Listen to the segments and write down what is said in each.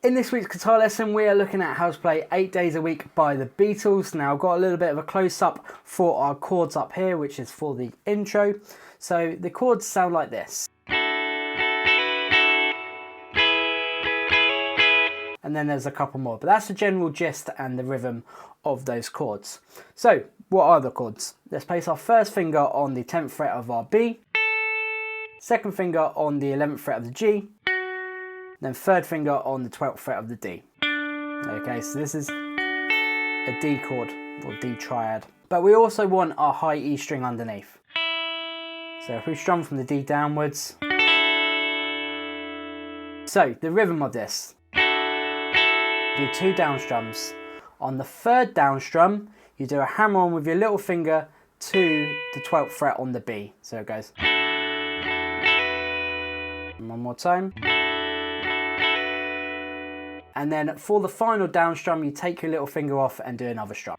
In this week's guitar lesson, we are looking at how to play 8 Days a Week by the Beatles. Now, I've got a little bit of a close-up for our chords up here, which is for the intro. So the chords sound like this. And then there's a couple more, but that's the general gist and the rhythm of those chords. So, what are the chords? Let's place our first finger on the 10th fret of our B, second finger on the 11th fret of the G, then third finger on the 12th fret of the D. Okay, so this is a D chord, or D triad. But we also want our high E string underneath. So if we strum from the D downwards. So, the rhythm of this. Do 2 down strums. On the third down strum, you do a hammer on with your little finger to the 12th fret on the B. So it goes. And one more time. And then for the final down strum, you take your little finger off and do another strum.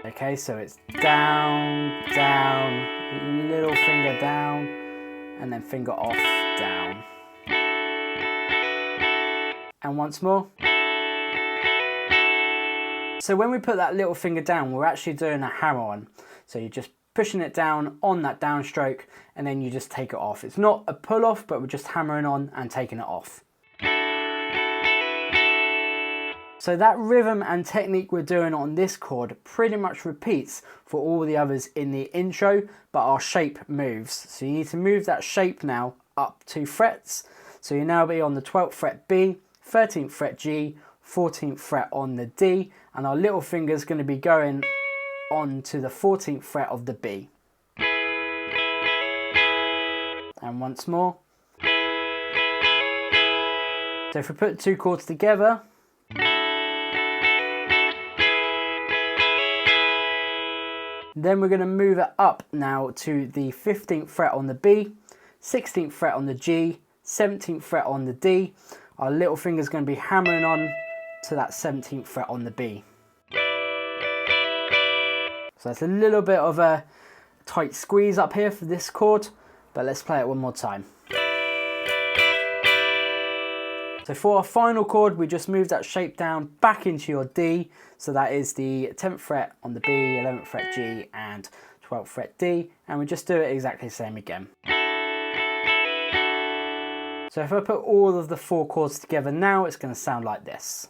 Okay, so it's down, down, little finger down, and then finger off, down. And once more. So when we put that little finger down, we're actually doing a hammer on. So you're just pushing it down on that downstroke, and then you just take it off. It's not a pull off, but we're just hammering on and taking it off. So that rhythm and technique we're doing on this chord pretty much repeats for all the others in the intro, but our shape moves. So you need to move that shape now up 2 frets. So you now be on the 12th fret B, 13th fret G, 14th fret on the D, and our little finger is going to be going on to the 14th fret of the B. And once more. So if we put 2 chords together, then we're going to move it up now to the 15th fret on the B, 16th fret on the G, 17th fret on the D. Our little finger is going to be hammering on to that 17th fret on the B. So that's a little bit of a tight squeeze up here for this chord, but let's play it one more time. So for our final chord, we just move that shape down back into your D. So that is the 10th fret on the B, 11th fret G, and 12th fret D. And we just do it exactly the same again. So if I put all of the 4 chords together now, it's going to sound like this.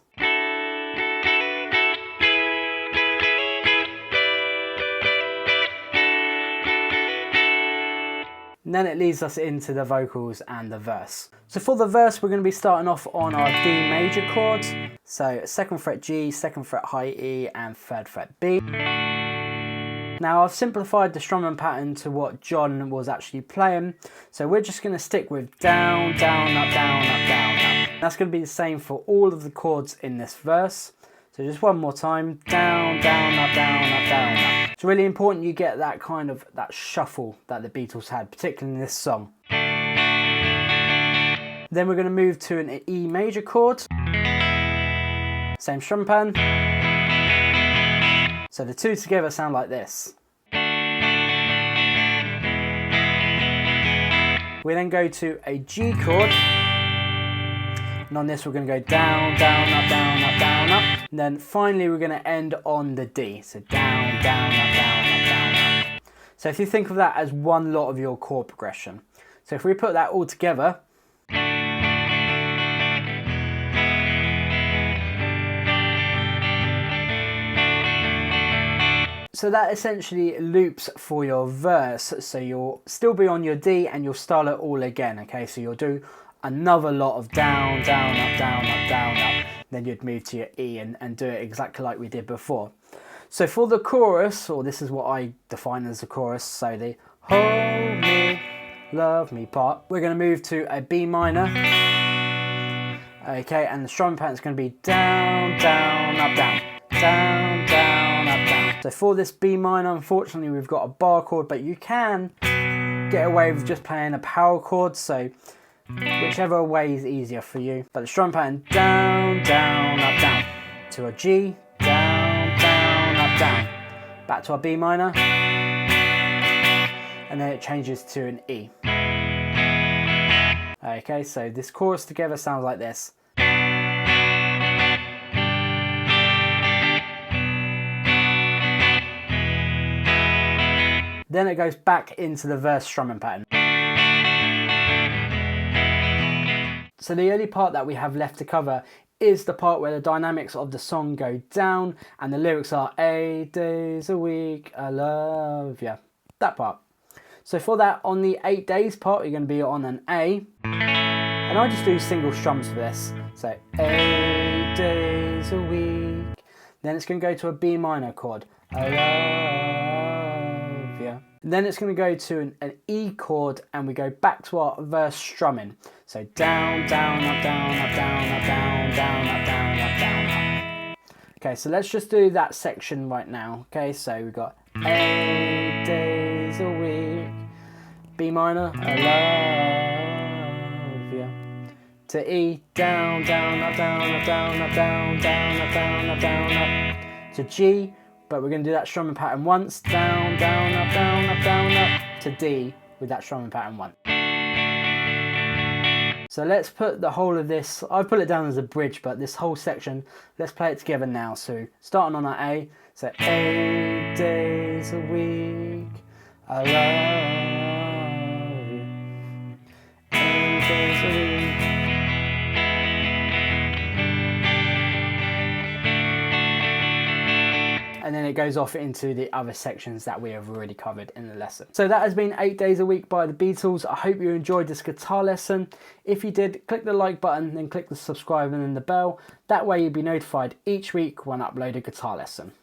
And then it leads us into the vocals and the verse. So for the verse, we're going to be starting off on our D major chords. So 2nd fret G, 2nd fret high E, and 3rd fret B. Now I've simplified the strumming pattern to what John was actually playing. So we're just going to stick with down, down, up, down, up, down, up. That's going to be the same for all of the chords in this verse. So just one more time, down, down, up, down, up, down, up. It's really important you get that kind of, that shuffle that the Beatles had, particularly in this song. Then we're going to move to an E major chord. Same strum pattern. So the 2 together sound like this. We then go to a G chord. And on this we're going to go down, down, up, down, up, down, up. And then finally we're going to end on the D. So down, down, up, down, up, down, up. So if you think of that as one lot of your chord progression. So if we put that all together. So that essentially loops for your verse. So you'll still be on your D and you'll start it all again. Okay, so you'll do another lot of down, down, up, down, up, down, up. Then you'd move to your E and do it exactly like we did before. So for the chorus, or this is what I define as the chorus, so the hold me, love me part, we're going to move to a B minor. Okay, and the strum pattern is going to be down, down, up, down, down, down, up, down. So for this B minor, unfortunately, we've got a bar chord, but you can get away with just playing a power chord. So whichever way is easier for you. But the strum pattern, down, down, up, down. To a G, down, down, up, down. Back to our B minor. And then it changes to an E. Okay, so this chorus together sounds like this. Then it goes back into the verse strumming pattern. So the only part that we have left to cover is the part where the dynamics of the song go down and the lyrics are 8 days a week, I love ya. That part. So for that, on the 8 days part, you're going to be on an A. And I just do single strums for this. So 8 days a week. Then it's going to go to a B minor chord. I love ya. And then it's going to go to an E chord and we go back to our verse strumming. So down, down, up, down, up, down, up, down, down, up, down, up, down, up. Okay, so let's just do that section right now. Okay, so we've got 8 days a week. B minor, I love ya. To E, down, down, up, down, up, down, up, down, down, up, down, up, down, up. To G, but we're going to do that strumming pattern once. Down, down, up, down, up, down, up. To D with that strumming pattern once. So let's put the whole of this, I've put it down as a bridge, but this whole section, let's play it together now. So starting on our A, so 8 days a week, I love you. 8 days a week. And then it goes off into the other sections that we have already covered in the lesson. So that has been 8 Days a Week by the Beatles. I hope you enjoyed this guitar lesson. If you did, click the like button, then click the subscribe and then the bell. That way you'll be notified each week when I upload a guitar lesson.